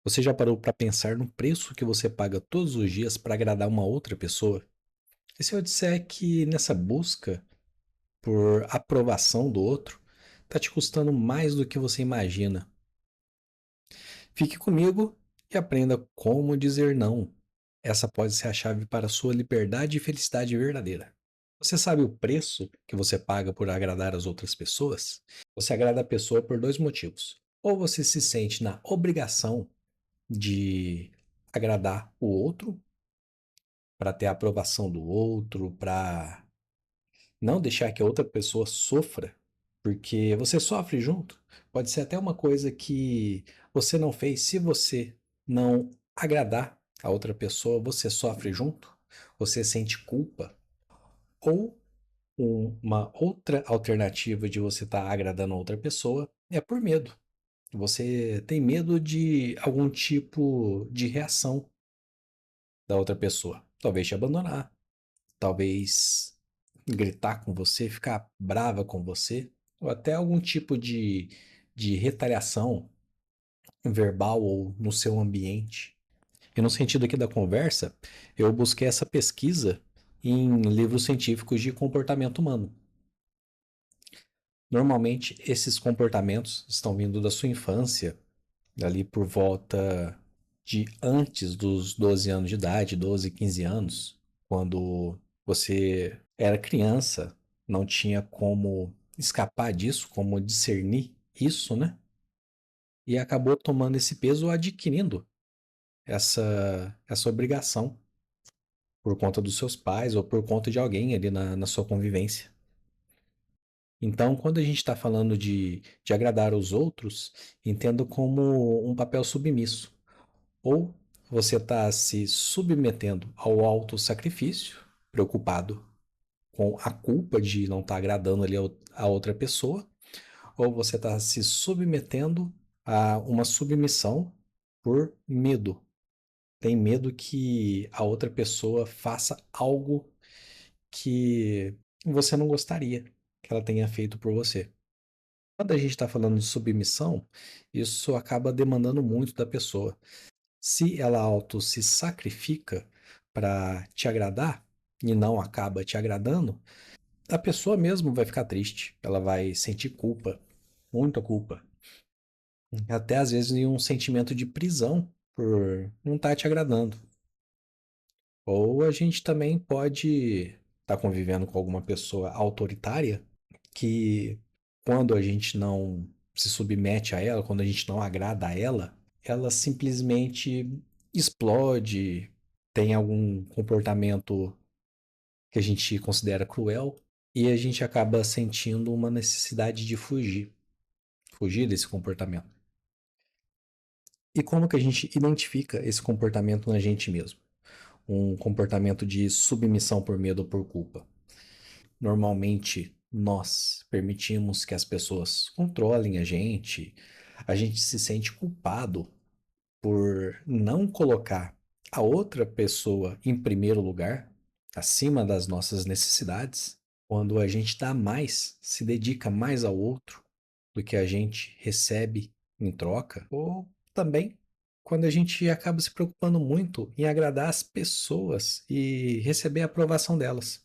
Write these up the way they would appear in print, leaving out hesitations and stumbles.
Você já parou para pensar no preço que você paga todos os dias para agradar uma outra pessoa? E se eu disser que nessa busca por aprovação do outro, está te custando mais do que você imagina? Fique comigo e aprenda como dizer não. Essa pode ser a chave para a sua liberdade e felicidade verdadeira. Você sabe o preço que você paga por agradar as outras pessoas? Você agrada a pessoa por dois motivos. Ou você se sente na obrigação de agradar o outro, para ter a aprovação do outro, para não deixar que a outra pessoa sofra, porque você sofre junto. Pode ser até uma coisa que você não fez. Se você não agradar a outra pessoa, você sofre junto, você sente culpa. Ou uma outra alternativa de você estar agradando a outra pessoa é por medo. Você tem medo de algum tipo de reação da outra pessoa. Talvez te abandonar, talvez gritar com você, ficar brava com você, ou até algum tipo de retaliação verbal ou no seu ambiente. E no sentido aqui da conversa, eu busquei essa pesquisa em livros científicos de comportamento humano. Normalmente, esses comportamentos estão vindo da sua infância, ali por volta de antes dos 12 anos de idade, 12, 15 anos, quando você era criança, não tinha como escapar disso, como discernir isso, né? E acabou tomando esse peso, adquirindo essa obrigação por conta dos seus pais ou por conta de alguém ali na sua convivência. Então, quando a gente está falando de agradar os outros, entendo como um papel submisso. Ou você está se submetendo ao autossacrifício, preocupado com a culpa de não estar agradando ali a outra pessoa, ou você está se submetendo a uma submissão por medo. Tem medo que a outra pessoa faça algo que você não gostaria que ela tenha feito por você. Quando a gente está falando de submissão, isso acaba demandando muito da pessoa. Se ela auto se sacrifica para te agradar e não acaba te agradando, a pessoa mesmo vai ficar triste. Ela vai sentir culpa, muita culpa. Até às vezes em um sentimento de prisão por não estar te agradando. Ou a gente também pode estar convivendo com alguma pessoa autoritária que, quando a gente não se submete a ela, quando a gente não agrada a ela, ela simplesmente explode, tem algum comportamento que a gente considera cruel e a gente acaba sentindo uma necessidade de fugir desse comportamento. E como que a gente identifica esse comportamento na gente mesmo? Um comportamento de submissão por medo ou por culpa. Normalmente, nós permitimos que as pessoas controlem a gente se sente culpado por não colocar a outra pessoa em primeiro lugar, acima das nossas necessidades, quando a gente dá mais, se dedica mais ao outro do que a gente recebe em troca, ou também quando a gente acaba se preocupando muito em agradar as pessoas e receber a aprovação delas.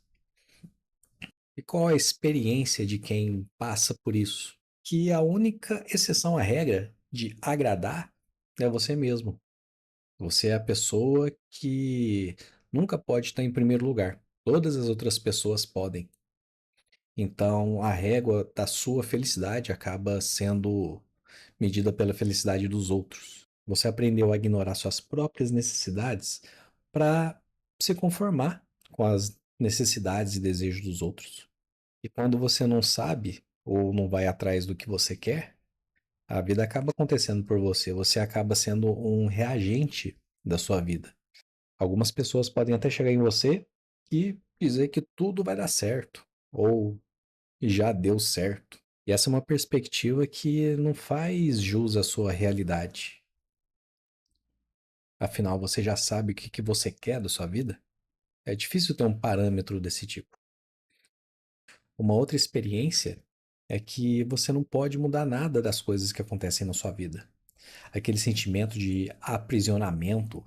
E qual a experiência de quem passa por isso? Que a única exceção à regra de agradar é você mesmo. Você é a pessoa que nunca pode estar em primeiro lugar. Todas as outras pessoas podem. Então, a régua da sua felicidade acaba sendo medida pela felicidade dos outros. Você aprendeu a ignorar suas próprias necessidades para se conformar com as necessidades e desejos dos outros. E quando você não sabe ou não vai atrás do que você quer, a vida acaba acontecendo por você. Você acaba sendo um reagente da sua vida. Algumas pessoas podem até chegar em você e dizer que tudo vai dar certo, ou já deu certo. E essa é uma perspectiva que não faz jus à sua realidade. Afinal, você já sabe o que você quer da sua vida? É difícil ter um parâmetro desse tipo. Uma outra experiência é que você não pode mudar nada das coisas que acontecem na sua vida. aquele sentimento de aprisionamento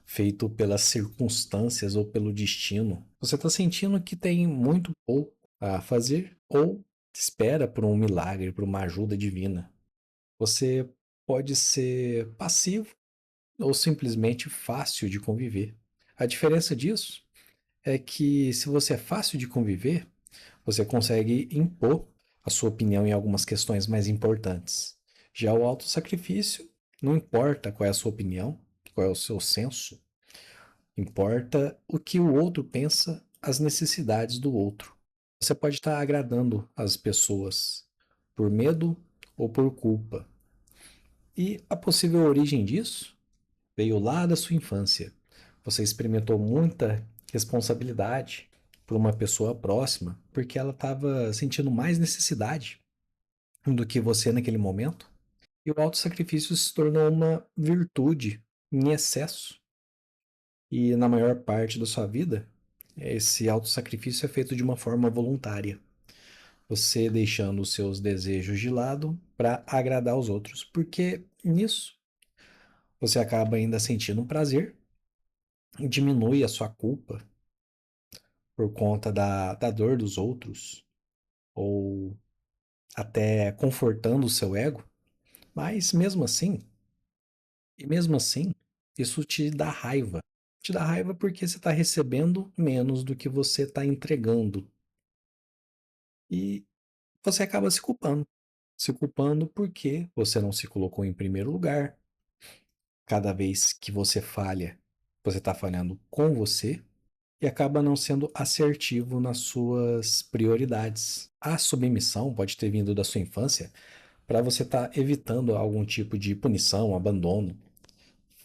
feito pelas circunstâncias ou pelo destino. Você está sentindo que tem muito pouco a fazer ou espera por um milagre, por uma ajuda divina. Você pode ser passivo ou simplesmente fácil de conviver. A diferença disso é que se você é fácil de conviver, você consegue impor a sua opinião em algumas questões mais importantes. Já o autossacrifício, não importa qual é a sua opinião, qual é o seu senso, importa o que o outro pensa, as necessidades do outro. Você pode estar agradando as pessoas por medo ou por culpa. E a possível origem disso veio lá da sua infância. Você experimentou muita responsabilidade por uma pessoa próxima porque ela estava sentindo mais necessidade do que você naquele momento. E o autossacrifício se tornou uma virtude em excesso. E na maior parte da sua vida, esse autossacrifício é feito de uma forma voluntária. Você deixando os seus desejos de lado para agradar os outros. Porque nisso você acaba ainda sentindo um prazer e diminui a sua culpa por conta da dor dos outros, ou até confortando o seu ego, mas mesmo assim, isso te dá raiva. Te dá raiva porque você está recebendo menos do que você está entregando. E você acaba se culpando. Se culpando porque você não se colocou em primeiro lugar. Cada vez que você falha, você está falhando com você e acaba não sendo assertivo nas suas prioridades. A submissão pode ter vindo da sua infância para você estar evitando algum tipo de punição, abandono,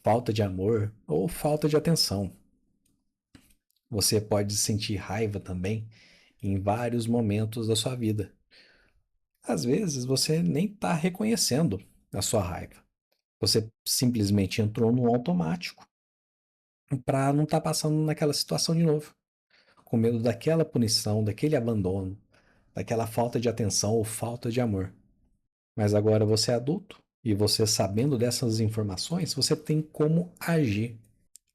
falta de amor ou falta de atenção. Você pode sentir raiva também em vários momentos da sua vida. Às vezes você nem está reconhecendo a sua raiva. Você simplesmente entrou no automático para não estar passando naquela situação de novo, com medo daquela punição, daquele abandono, daquela falta de atenção ou falta de amor. Mas agora você é adulto e você sabendo dessas informações, você tem como agir.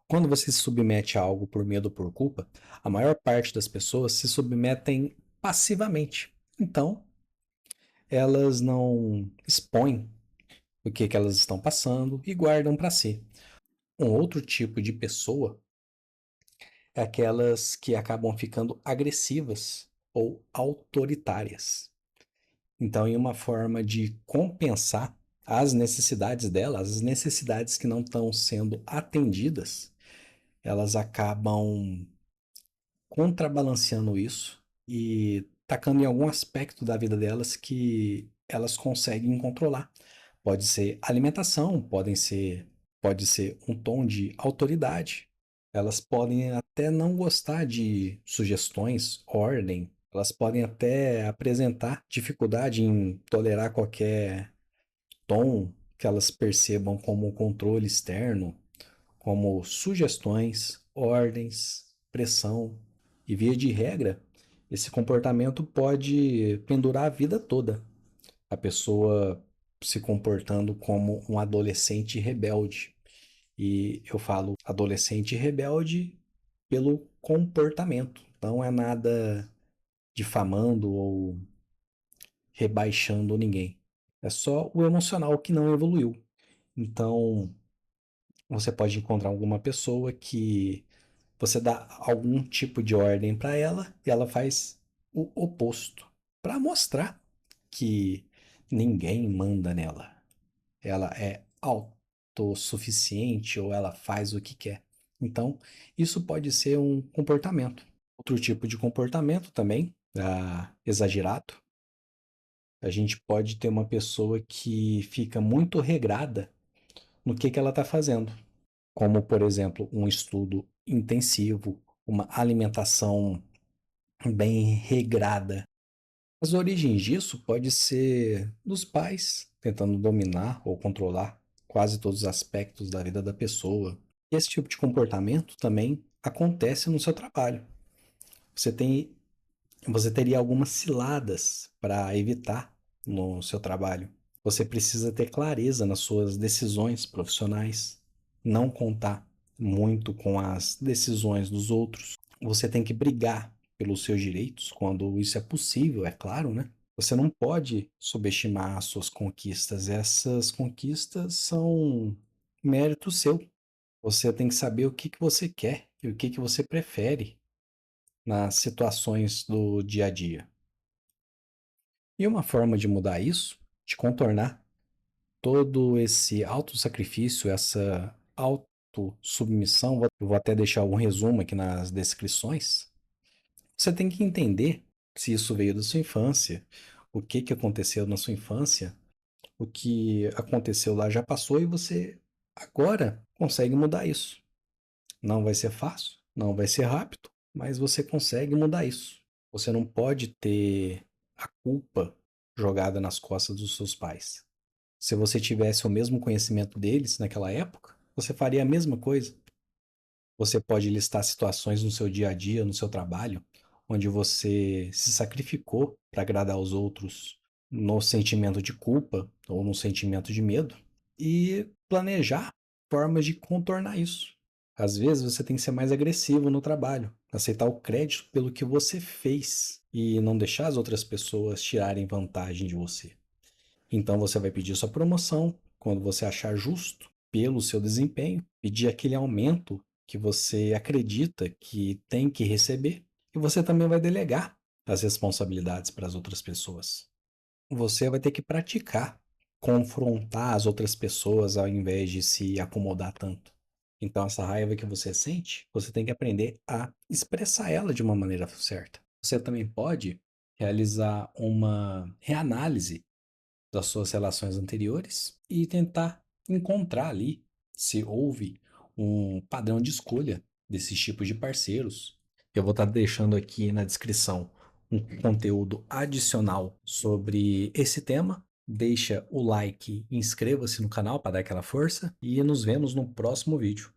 Quando você se submete a algo por medo ou por culpa, a maior parte das pessoas se submetem passivamente. Então, elas não expõem o que elas estão passando e guardam para si. Um outro tipo de pessoa é aquelas que acabam ficando agressivas ou autoritárias. Então, em uma forma de compensar as necessidades delas, as necessidades que não estão sendo atendidas, elas acabam contrabalanceando isso e tacando em algum aspecto da vida delas que elas conseguem controlar. Pode ser alimentação, pode ser um tom de autoridade. Elas podem até não gostar de sugestões, ordem. Elas podem até apresentar dificuldade em tolerar qualquer tom que elas percebam como controle externo, como sugestões, ordens, pressão. E via de regra, esse comportamento pode pendurar a vida toda. A pessoa se comportando como um adolescente rebelde. E eu falo adolescente rebelde pelo comportamento. Não é nada difamando ou rebaixando ninguém. É só o emocional que não evoluiu. Então, você pode encontrar alguma pessoa que você dá algum tipo de ordem para ela e ela faz o oposto, para mostrar que ninguém manda nela. Ela é autossuficiente ou ela faz o que quer. Então, isso pode ser um comportamento. Outro tipo de comportamento também, exagerado, a gente pode ter uma pessoa que fica muito regrada no que ela está fazendo, como, por exemplo, um estudo intensivo, uma alimentação bem regrada. As origens disso pode ser dos pais tentando dominar ou controlar quase todos os aspectos da vida da pessoa. E esse tipo de comportamento também acontece no seu trabalho. Você tem, você teria algumas ciladas para evitar no seu trabalho. Você precisa ter clareza nas suas decisões profissionais, não contar muito com as decisões dos outros. Você tem que brigar pelos seus direitos quando isso é possível, é claro, né? Você não pode subestimar as suas conquistas. Essas conquistas são mérito seu. Você tem que saber o que que você quer e o que que você prefere nas situações do dia a dia. E uma forma de mudar isso, de contornar todo esse autossacrifício, essa autossubmissão, eu vou até deixar um resumo aqui nas descrições. Você tem que entender se isso veio da sua infância, o que que aconteceu na sua infância, o que aconteceu lá já passou e você agora consegue mudar isso. Não vai ser fácil, não vai ser rápido, mas você consegue mudar isso. Você não pode ter a culpa jogada nas costas dos seus pais. Se você tivesse o mesmo conhecimento deles naquela época, você faria a mesma coisa. Você pode listar situações no seu dia a dia, no seu trabalho, onde você se sacrificou para agradar os outros no sentimento de culpa ou no sentimento de medo e planejar formas de contornar isso. Às vezes você tem que ser mais agressivo no trabalho, aceitar o crédito pelo que você fez e não deixar as outras pessoas tirarem vantagem de você. Então você vai pedir sua promoção quando você achar justo pelo seu desempenho, pedir aquele aumento que você acredita que tem que receber, e você também vai delegar as responsabilidades para as outras pessoas. Você vai ter que praticar confrontar as outras pessoas ao invés de se acomodar tanto. Então, essa raiva que você sente, você tem que aprender a expressar ela de uma maneira certa. Você também pode realizar uma reanálise das suas relações anteriores e tentar encontrar ali se houve um padrão de escolha desses tipos de parceiros. Eu vou estar deixando aqui na descrição um conteúdo adicional sobre esse tema. Deixa o like, inscreva-se no canal para dar aquela força e nos vemos no próximo vídeo.